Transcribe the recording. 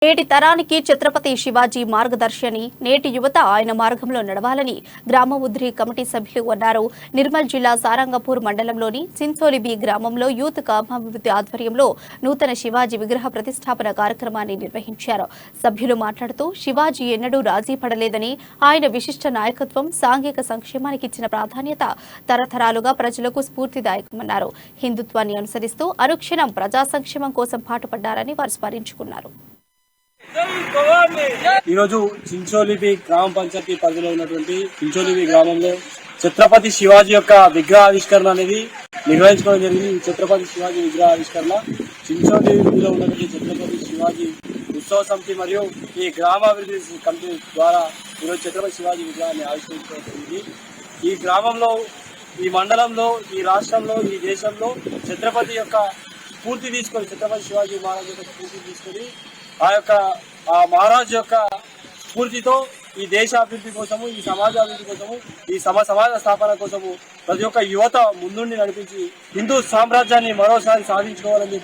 నేటి తరానికి ఛత్రపతి శివాజీ మార్గదర్శిని నేటి యువత ఆయన మార్గంలో నడవాలని గ్రామ ఉద్రి కమిటీ సభ్యులు అన్నారు. నిర్మల్ జిల్లా సారంగపూర్ మండలంలోని సించోలిబి గ్రామంలో యూత్ కామాభివృద్ధి ఆధ్వర్యంలో నూతన శివాజీ విగ్రహ ప్రతిష్టాపన కార్యక్రమాన్ని నిర్వహించారు. సభ్యులు మాట్లాడుతూ శివాజీ ఎన్నడూ రాజీ పడలేదని, ఆయన విశిష్ట నాయకత్వం, సాంఘిక సంక్షేమానికి ఇచ్చిన ప్రాధాన్యత తరతరాలుగా ప్రజలకు స్ఫూర్తిదాయకమన్నారు. హిందుత్వాన్ని అనుసరిస్తూ అనుక్షణం ప్రజా సంక్షేమం కోసం పాటుపడ్డారని వారు స్మరించుకున్నారు. ఈరోజు చించోలిబి గ్రామ పంచాయతీ పరిధిలో ఉన్నటువంటి చించోలిబి గ్రామంలో ఛత్రపతి శివాజీ యొక్క విగ్రహావిష్కరణ అనేది నిర్వహించుకోవడం జరిగింది. ఈ ఛత్రపతి శివాజీ విగ్రహావిష్కరణ చించోలిబిలో ఉన్నటువంటి ఛత్రపతి శివాజీ ఉత్సవ సమితి మరియు ఈ గ్రామాభివృద్ధి కమిటీ ద్వారా ఈరోజు ఛత్రపతి శివాజీ విగ్రహాన్ని ఆవిష్కరించడం జరిగింది. ఈ గ్రామంలో, ఈ మండలంలో, ఈ రాష్ట్రంలో, ఈ దేశంలో ఛత్రపతి యొక్క స్ఫూర్తి తీసుకొని, ఛత్రపతి శివాజీ మహారాజ్ యొక్క స్ఫూర్తి తీసుకొని ఆ మహారాజు యొక్క స్ఫూర్తితో ఈ దేశ అభివృద్ధి కోసము, ఈ సమాజ అభివృద్ధి కోసము, ఈ సమాజ స్థాపన కోసము ప్రతి ఒక్క యువత ముందుండి నడిపించి హిందూ సామ్రాజ్యాన్ని మరోసారి సాధించుకోవాలని